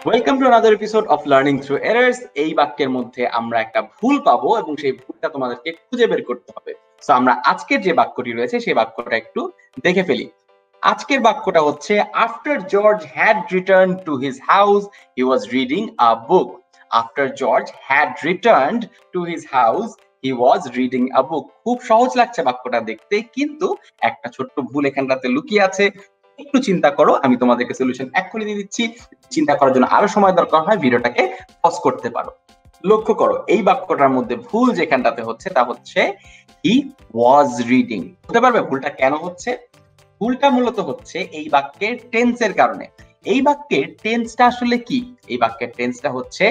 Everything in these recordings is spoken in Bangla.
Welcome to another episode of learning through errors. এই বাক্যের মধ্যে আমরা একটা ভুল পাবো এবং সেই ভুলটা তোমাদেরকে খুঁজে বের করতে হবে। সো আমরা আজকের যে বাক্যটি রয়েছে সেই বাক্যটা একটু দেখে ফেলি। আজকের বাক্যটা হচ্ছে after George had return to his house he was reading a book. After George had returned to his house he was reading a book. খুব সহজ লাগছে বাক্যটা দেখতে, কিন্তু একটা ছোট্ট ভুল এখানটাতে লুকিয়ে আছে। একটু চিন্তা করো, আমি তোমাদেরকে সলিউশন এক্ষুনি দিয়ে দিচ্ছি। চিন্তা করার জন্য আরো সময় দরকার হয়, ভিডিওটাকে পজ করতে পারো। লক্ষ্য করো, এই বাক্যটার মধ্যে ভুল যেখানটাতে হচ্ছে তা হচ্ছে হি ওয়াজ রিডিং। হতে পারবে ভুলটা কেন হচ্ছে? ভুলটা মূলত হচ্ছে এই বাক্যের টেন্সের কারণে। এই বাক্যের টেন্সটা আসলে কি? এই বাক্যের টেন্সটা হচ্ছে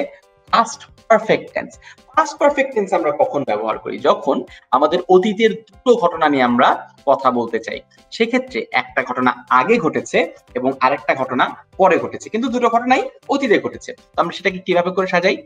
past perfect tense. Past perfect tense আমরা কখন ব্যবহার করি? যখন আমাদের অতীতের দুটো ঘটনা নিয়ে আমরা কথা বলতে চাই। সেক্ষেত্রে একটা ঘটনা আগে ঘটেছে এবং আরেকটা ঘটনা পরে ঘটেছে, কিন্তু দুটো ঘটনাই অতীতে ঘটেছে। তো আমরা সেটাকে কিভাবে করে সাজাই?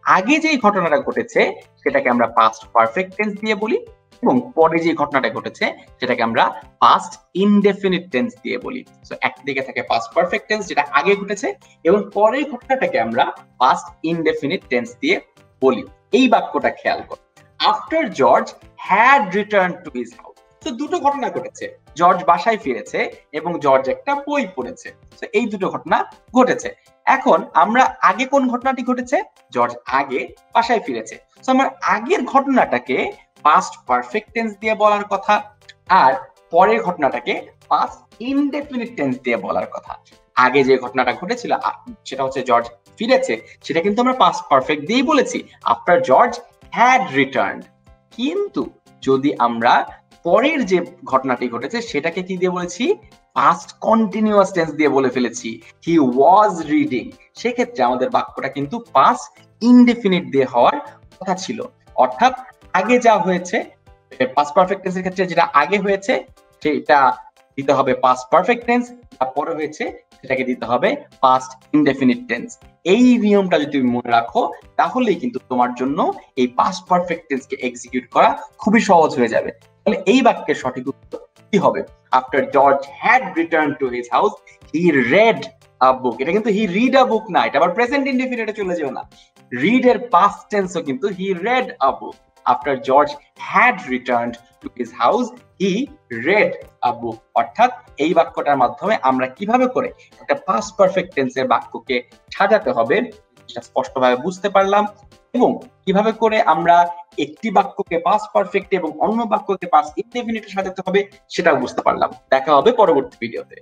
আগে যে ঘটনাটা ঘটেছে সেটাকে আমরা পাস্ট পারফেক্ট টেন্স দিয়ে বলি, এবং পরে যে ঘটনাটা ঘটেছে সেটাকে আমরা পাস্ট ইনডেফিনিট টেন্স দিয়ে বলি। সো একদিকে থাকে পাস্ট পারফেক্ট টেন্স যেটা আগে ঘটেছে, এবং পরের ঘটনাটাকে আমরা পাস্ট ইনডেফিনিট টেন্স দিয়ে বলি। এই বাক্যটা খেয়াল করো, after George had return to his house. তো দুটো ঘটনা ঘটেছে, জর্জ বাসায় ফিরেছে এবং জর্জ একটা বই পড়েছে। তো এই দুটো ঘটনা ঘটেছে। এখন আমরা আগে কোন ঘটনাটি ঘটেছে? জর্জ আগে বাসায় ফিরেছে। তো আমার আগের ঘটনাটাকে পাস্ট পারফেক্ট টেন্স দিয়ে বলার কথা, আর পরের ঘটনাটাকে পাস্ট ইনডেফিনিট টেন্স দিয়ে বলার কথা। আগে যে ঘটনাটা ঘটেছিল সেটা হচ্ছে জর্জ ফিরেছে, সেটা কিন্তু আমরা পাস্ট পারফেক্ট দিয়েই বলেছি, আফটার জর্জ হ্যাড রিটার্নড। কিন্তু যদি আমরা পরের যে ঘটনাটি ঘটেছে সেটাকে কি দিয়ে বলেছি? পাস্ট কন্টিনিউয়াস টেন্স দিয়ে বলে ফেলেছি, হি ওয়াজ রিডিং। সেক্ষেত্রে আমাদের বাক্যটা কিন্তু পাস্ট ইনডেফিনিট দিয়ে হওয়ার কথা ছিল। অর্থাৎ আগে যা হয়েছে, পাস্ট পারফেক্ট টেন্সের ক্ষেত্রে যেটা আগে হয়েছে সেটা দিতে হবে পাস্ট পারফেক্ট টেন্স, আর পরে হয়েছে সেটাকে দিতে হবে পাস্ট ইনডেফিনিট টেন্স। এই নিয়মটা যদি তুমি মনে রাখো তাহলেই কিন্তু তোমার জন্য এই পাস্ট পারফেক্ট টেন্সকে এক্সিকিউট করা খুবই সহজ হয়ে যাবে। তাহলে এই বাক্যের সঠিক উত্তর কি হবে? After George had return to his house he read a book. এটা কিন্তু হি রিড আ বুক না, এটা আবার প্রেজেন্ট ইনডেফিনিটে চলে যেও না। রিড এর পাস্ট টেন্সও কিন্তু he read a book. After George had returned to his house, he read a book. অর্থাৎ এই বাক্যটার মাধ্যমে আমরা কিভাবে করে একটা পাস্ট পারফেক্ট টেন্সের বাক্যকে সাজাতে হবে সেটা স্পষ্টভাবে বুঝতে পারলাম, এবং কিভাবে করে আমরা একটি বাক্যকে পাস্ট পারফেক্ট এবং অন্য বাক্যকে পাস্ট ইনডেফিনিটে সাজাতে হবে সেটাও বুঝতে পারলাম। দেখা হবে পরবর্তী ভিডিওতে।